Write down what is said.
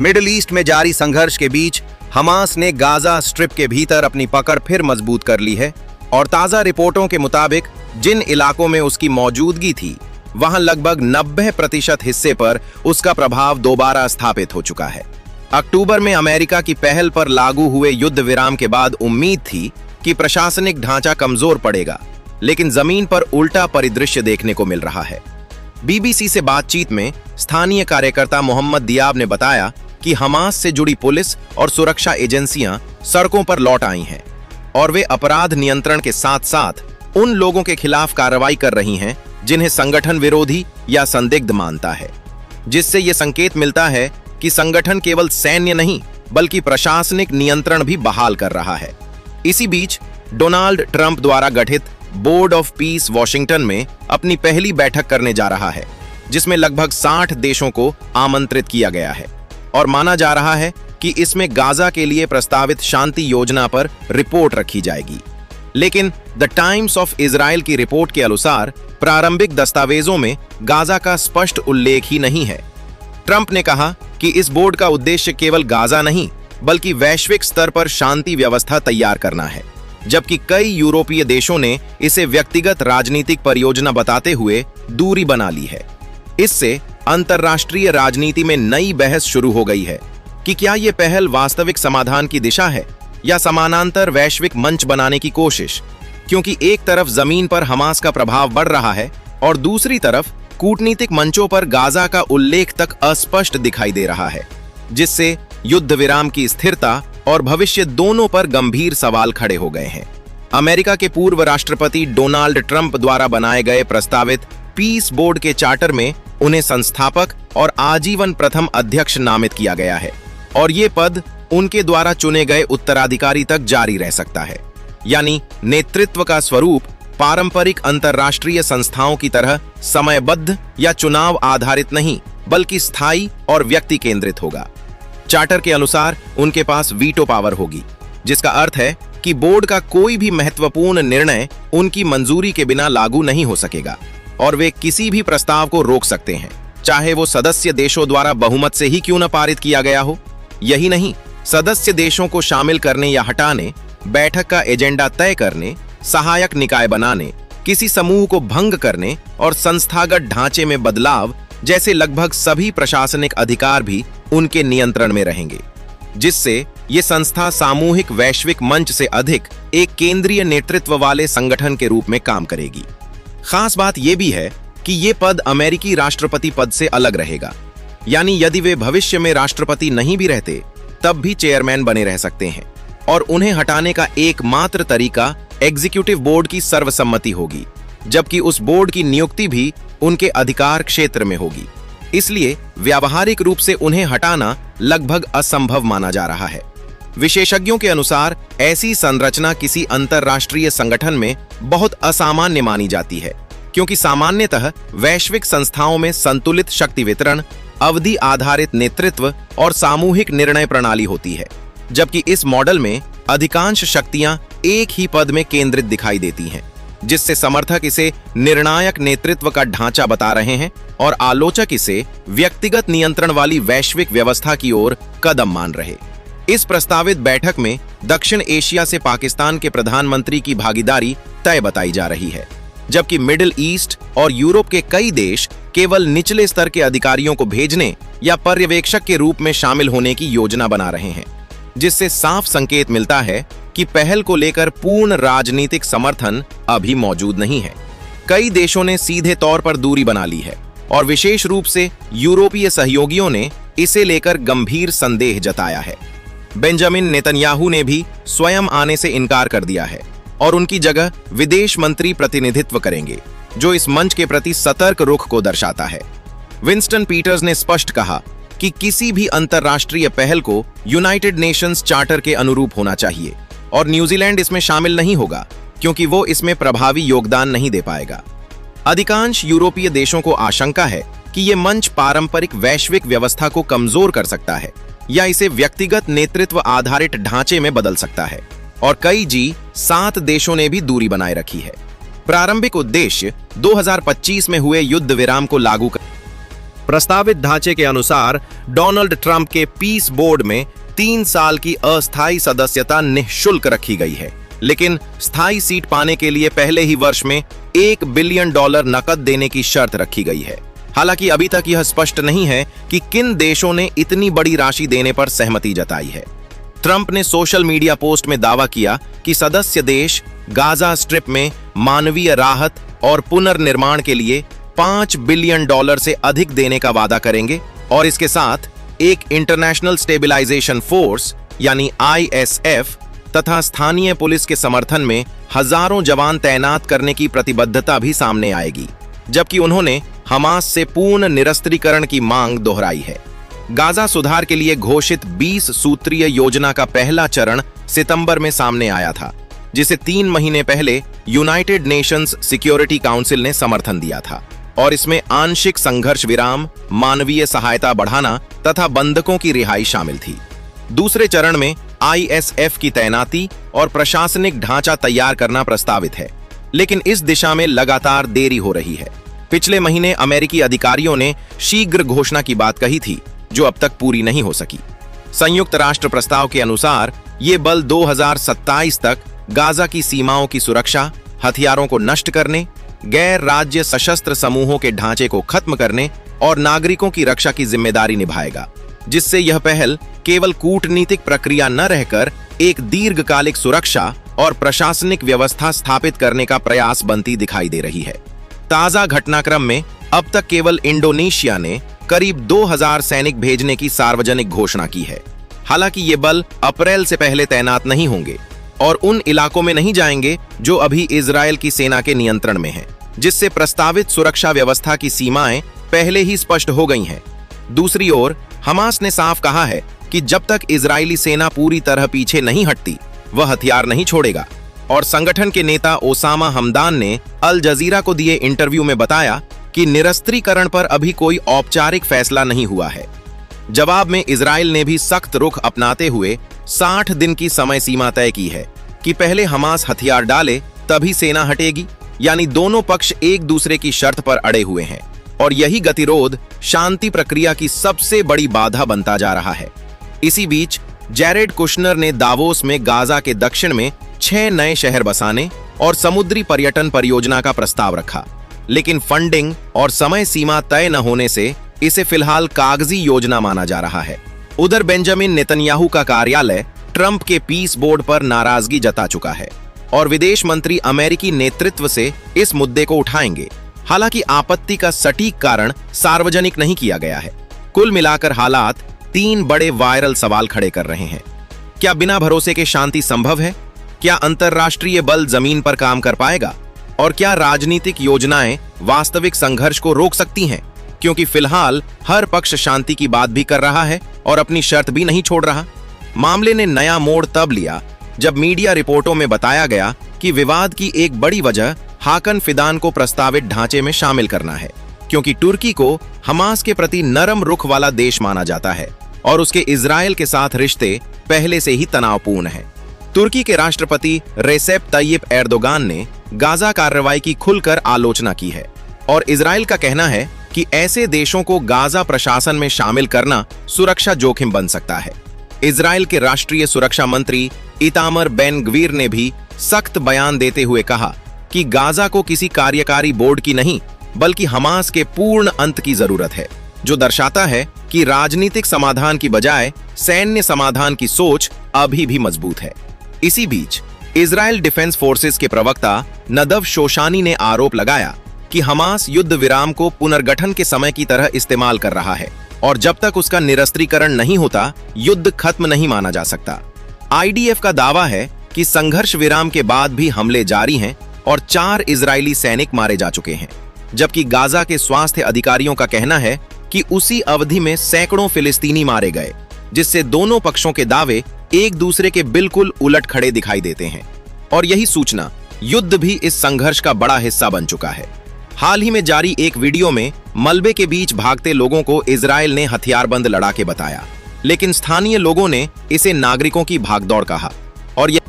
Middle east में जारी संघर्ष के बीच हमास ने गाजा स्ट्रिप के भीतर अपनी पकड़ फिर मजबूत कर ली है और ताजा रिपोर्टों के मुताबिक जिन इलाकों में उसकी मौजूदगी थी वहां लगभग 90% हिस्से पर उसका प्रभाव दोबारा स्थापित हो चुका है। अक्टूबर में अमेरिका की पहल पर लागू हुए युद्ध विराम के बाद उम्मीद थी कि प्रशासनिक ढांचा कमजोर पड़ेगा, लेकिन जमीन पर उल्टा परिदृश्य देखने को मिल रहा है। बीबीसी से बातचीत में स्थानीय कार्यकर्ता मोहम्मद दियाब ने बताया कि हमास से जुड़ी पुलिस और सुरक्षा एजेंसियां सड़कों पर लौट आई हैं और वे अपराध नियंत्रण के साथ साथ उन लोगों के खिलाफ कार्रवाई कर रही हैं जिन्हें संगठन विरोधी या संदिग्ध मानता है, जिससे यह संकेत मिलता है कि संगठन केवल सैन्य नहीं बल्कि प्रशासनिक नियंत्रण भी बहाल कर रहा है। इसी बीच डोनाल्ड ट्रंप द्वारा गठित बोर्ड ऑफ पीस वॉशिंगटन में अपनी पहली बैठक करने जा रहा है, जिसमें लगभग 60 देशों को आमंत्रित किया गया है और माना जा रहा है कि इसमें गाजा के लिए प्रस्तावित शांति योजना पर रिपोर्ट रखी जाएगी। लेकिन द टाइम्स ऑफ इजराइल की रिपोर्ट के अनुसार प्रारंभिक दस्तावेजों में गाजा का स्पष्ट उल्लेख ही नहीं है। ट्रंप ने कहा कि इस बोर्ड का उद्देश्य केवल गाजा नहीं बल्कि वैश्विक स्तर पर शांति व्यवस्था तैयार करना है, जबकि कई यूरोपीय देशों ने इसे व्यक्तिगत राजनीतिक परियोजना बताते हुए दूरी बना ली है। इससे अंतर्राष्ट्रीय राजनीति में नई बहस शुरू हो गई है कि क्या यह पहल वास्तविक समाधान की दिशा है या समानांतर वैश्विक मंच बनाने की कोशिश, क्योंकि एक तरफ जमीन पर हमास का प्रभाव बढ़ रहा है और दूसरी तरफ कूटनीतिक मंचों पर गाजा का उल्लेख तक अस्पष्ट दिखाई दे रहा है, जिससे युद्ध विराम की स्थिरता और भविष्य दोनों पर गंभीर सवाल खड़े हो गए हैं। अमेरिका के पूर्व राष्ट्रपति डोनाल्ड ट्रंप द्वारा बनाए गए प्रस्तावित पीस बोर्ड के चार्टर में उन्हें संस्थापक और आजीवन प्रथम अध्यक्ष नामित किया गया है और ये पद उनके द्वारा चुने गए उत्तराधिकारी तक जारी रह सकता है। यानी नेतृत्व का स्वरूप पारंपरिक अंतर्राष्ट्रीय संस्थाओं की तरह समयबद्ध या चुनाव आधारित नहीं बल्कि स्थायी और व्यक्ति केंद्रित होगा। चार्टर के अनुसार उनके पास वीटो पावर होगी, जिसका अर्थ है कि बोर्ड का कोई भी महत्वपूर्ण निर्णय उनकी मंजूरी के बिना लागू नहीं हो सकेगा और वे किसी भी प्रस्ताव को रोक सकते हैं, चाहे वो सदस्य देशों द्वारा बहुमत से ही क्यों न पारित किया गया हो। यही नहीं, सदस्य देशों को शामिल करने या हटाने, बैठक का एजेंडा तय करने, सहायक निकाय बनाने, किसी समूह को भंग करने और संस्थागत ढांचे में बदलाव जैसे लगभग सभी प्रशासनिक अधिकार भी उनके नियंत्रण में रहेंगे, जिससे ये संस्था सामूहिक वैश्विक मंच से अधिक एक केंद्रीय नेतृत्व वाले संगठन के रूप में काम करेगी। खास बात यह भी है कि ये पद अमेरिकी राष्ट्रपति पद से अलग रहेगा, यानी यदि वे भविष्य में राष्ट्रपति नहीं भी रहते तब भी चेयरमैन बने रह सकते हैं और उन्हें हटाने का एकमात्र तरीका एग्जीक्यूटिव बोर्ड की सर्वसम्मति होगी, जबकि उस बोर्ड की नियुक्ति भी उनके अधिकार क्षेत्र में होगी। इसलिए व्यावहारिक रूप से उन्हें हटाना लगभग असंभव माना जा रहा है। विशेषज्ञों के अनुसार ऐसी संरचना किसी अंतर्राष्ट्रीय संगठन में बहुत असामान्य मानी जाती है, क्योंकि सामान्यतः वैश्विक संस्थाओं में संतुलित शक्ति वितरण, अवधि आधारित नेतृत्व और सामूहिक निर्णय प्रणाली होती है, जबकि इस मॉडल में अधिकांश शक्तियां एक ही पद में केंद्रित दिखाई देती हैं, जिससे समर्थक इसे निर्णायक नेतृत्व का ढांचा बता रहे हैं और आलोचक इसे व्यक्तिगत नियंत्रण वाली वैश्विक व्यवस्था की ओर कदम मान रहे। इस प्रस्तावित बैठक में दक्षिण एशिया से पाकिस्तान के प्रधानमंत्री की भागीदारी तय बताई जा रही है, जबकि मिडिल ईस्ट और यूरोप के कई देश केवल निचले स्तर के अधिकारियों को भेजने या पर्यवेक्षक के रूप में शामिल होने की योजना बना रहे हैं, जिससे साफ संकेत मिलता है कि पहल को लेकर पूर्ण राजनीतिक समर्थन अभी मौजूद नहीं है। कई देशों ने सीधे तौर पर दूरी बना ली है और विशेष रूप से यूरोपीय सहयोगियों ने इसे लेकर गंभीर संदेह जताया है। बेंजामिन नेतन्याहू ने भी स्वयं आने से इनकार कर दिया है और उनकी जगह विदेश मंत्री प्रतिनिधित्व करेंगे, जो इस मंच के प्रति सतर्क रुख को दर्शाता है। विंस्टन पीटर्स ने स्पष्ट कहा कि किसी भी अंतर्राष्ट्रीय पहल को यूनाइटेड नेशंस चार्टर के अनुरूप होना चाहिए और न्यूजीलैंड इसमें शामिल नहीं होगा, क्योंकि वो इसमें प्रभावी योगदान नहीं दे पाएगा। अधिकांश यूरोपीय देशों को आशंका है कि ये मंच पारंपरिक वैश्विक व्यवस्था को कमजोर कर सकता है या इसे व्यक्तिगत नेतृत्व आधारित ढांचे में बदल सकता है, और कई G7 देशों ने भी दूरी बनाए रखी है। प्रारंभिक उद्देश्य 2025 में हुए युद्ध विराम को लागू कर प्रस्तावित ढांचे के अनुसार डोनाल्ड ट्रंप के पीस बोर्ड में 3 साल की अस्थायी सदस्यता निःशुल्क रखी गई है, लेकिन स्थायी सीट पाने के लिए पहले ही वर्ष में $1 बिलियन नकद देने की शर्त रखी गई है। हालांकि अभी तक यह स्पष्ट नहीं है कि किन देशों ने इतनी बड़ी राशि देने पर सहमति जताई है। ट्रंप ने सोशल मीडिया पोस्ट में दावा किया कि सदस्य देश गाजा स्ट्रिप में मानवीय राहत और पुनर्निर्माण के लिए $5 बिलियन से अधिक देने का वादा करेंगे और इसके साथ एक इंटरनेशनल स्टेबलाइजेशन फोर्स यानी ISF तथा स्थानीय पुलिस के समर्थन में हजारों जवान तैनात करने की प्रतिबद्धता भी सामने आएगी, जबकि उन्होंने हमास से पूर्ण निरस्त्रीकरण की मांग दोहराई है। गाजा सुधार के लिए घोषित 20 सूत्रीय योजना का पहला चरण सितंबर में सामने आया था, जिसे 3 महीने पहले यूनाइटेड नेशंस सिक्योरिटी काउंसिल ने समर्थन दिया था और इसमें आंशिक संघर्ष विराम, मानवीय सहायता बढ़ाना तथा बंधकों की रिहाई शामिल थी। दूसरे चरण में ISF की तैनाती और प्रशासनिक ढांचा तैयार करना प्रस्तावित है, लेकिन इस दिशा में लगातार देरी हो रही है। पिछले महीने अमेरिकी अधिकारियों ने शीघ्र घोषणा की बात कही थी, जो अब तक पूरी नहीं हो सकी। संयुक्त राष्ट्र प्रस्ताव के अनुसार ये बल 2027 तक गाजा की सीमाओं की सुरक्षा, हथियारों को नष्ट करने, गैर राज्य सशस्त्र समूहों के ढांचे को खत्म करने और नागरिकों की रक्षा की जिम्मेदारी निभाएगा, जिससे यह पहल केवल कूटनीतिक प्रक्रिया न रहकर एक दीर्घकालिक सुरक्षा और प्रशासनिक व्यवस्था स्थापित करने का प्रयास बनती दिखाई दे रही है। ताजा घटनाक्रम में अब तक केवल इंडोनेशिया ने करीब 2000 सैनिक भेजने की सार्वजनिक घोषणा की है। हालांकि ये बल अप्रैल से पहले तैनात नहीं होंगे और उन इलाकों में नहीं जाएंगे जो अभी इजरायल की सेना के नियंत्रण में हैं, जिससे प्रस्तावित सुरक्षा व्यवस्था की सीमाएं पहले ही स्पष्ट हो गई हैं। दूसरी ओर हमास ने साफ कहा है कि जब तक इजरायली सेना पूरी तरह पीछे नहीं हटती, वह हथियार नहीं छोड़ेगा और संगठन के नेता ओसामा हमदान ने अल जजीरा को दिए इंटरव्यू में बताया कि निरस्त्रीकरण पर अभी कोई औपचारिक फैसला नहीं हुआ है। जवाब में इजरायल ने भी सख्त रुख अपनाते हुए 60 दिन की समय सीमा तय की है कि पहले हमास हथियार डाले तभी सेना हटेगी, यानी दोनों पक्ष एक दूसरे की शर्त पर अड़े हुए हैं और यही गतिरोध शांति प्रक्रिया की सबसे बड़ी बाधा बनता जा रहा है। इसी बीच जैरेड कुशनर ने दावोस में गाजा के दक्षिण में 6 नए शहर बसाने और समुद्री पर्यटन परियोजना का प्रस्ताव रखा, लेकिन फंडिंग और समय सीमा तय न होने से इसे फिलहाल कागजी योजना माना जा रहा है। उधर बेंजामिन नेतन्याहू का कार्यालय ट्रंप के पीस बोर्ड पर नाराजगी जता चुका है और विदेश मंत्री अमेरिकी नेतृत्व से इस मुद्दे को उठाएंगे। हालांकि आपत्ति का सटीक कारण सार्वजनिक नहीं किया गया है। कुल मिलाकर हालात 3 बड़े वायरल सवाल खड़े कर रहे हैं। क्या बिना भरोसे के शांति संभव है? क्या अंतर्राष्ट्रीय बल जमीन पर काम कर पाएगा? और क्या राजनीतिक योजनाएं वास्तविक संघर्ष को रोक सकती हैं? क्योंकि फिलहाल हर पक्ष शांति की बात भी कर रहा है और अपनी शर्त भी नहीं छोड़ रहा। मामले ने नया मोड़ तब लिया जब मीडिया रिपोर्टों में बताया गया कि विवाद की एक बड़ी वजह हाकन फिदान को प्रस्तावित ढांचे में शामिल करना है, क्योंकि तुर्की को हमास के प्रति नरम रुख वाला देश माना जाता है और उसके इजरायल के साथ रिश्ते पहले से ही तनावपूर्ण हैं। तुर्की के राष्ट्रपति रेसेप तय्यिप एर्दोगान ने गाजा कार्रवाई की खुलकर आलोचना की है और इजरायल का कहना है कि ऐसे देशों को गाजा प्रशासन में शामिल करना सुरक्षा जोखिम बन सकता है। इजरायल के राष्ट्रीय सुरक्षा मंत्री इतामर बेन ग्वीर ने भी सख्त बयान देते हुए कहा कि गाजा को किसी कार्यकारी बोर्ड की नहीं बल्कि हमास के पूर्ण अंत की जरूरत है, जो दर्शाता है कि राजनीतिक समाधान की बजाय सैन्य समाधान की सोच अभी भी मजबूत है। इसी बीच इजरायल डिफेंस फोर्सेस के प्रवक्ता नदव शोशानी ने आरोप लगाया कि हमास युद्ध विराम को पुनर्गठन के समय की तरह इस्तेमाल कर रहा है और जब तक उसका निरस्त्रीकरण नहीं होता, युद्ध खत्म नहीं माना जा सकता। IDF का दावा है कि संघर्ष विराम के बाद भी हमले जारी हैं और 4 इजरायली सैनिक मारे जा चुके हैं, जबकि गाजा के स्वास्थ्य अधिकारियों का कहना है कि उसी अवधि में सैकड़ों फिलिस्तीनी मारे गए, जिससे दोनों पक्षों के दावे एक दूसरे के बिल्कुल उलट खड़े दिखाई देते हैं और यही सूचना युद्ध भी इस संघर्ष का बड़ा हिस्सा बन चुका है। हाल ही में जारी एक वीडियो में मलबे के बीच भागते लोगों को इजरायल ने हथियारबंद लड़ाके बताया, लेकिन स्थानीय लोगों ने इसे नागरिकों की भागदौड़ कहा और यह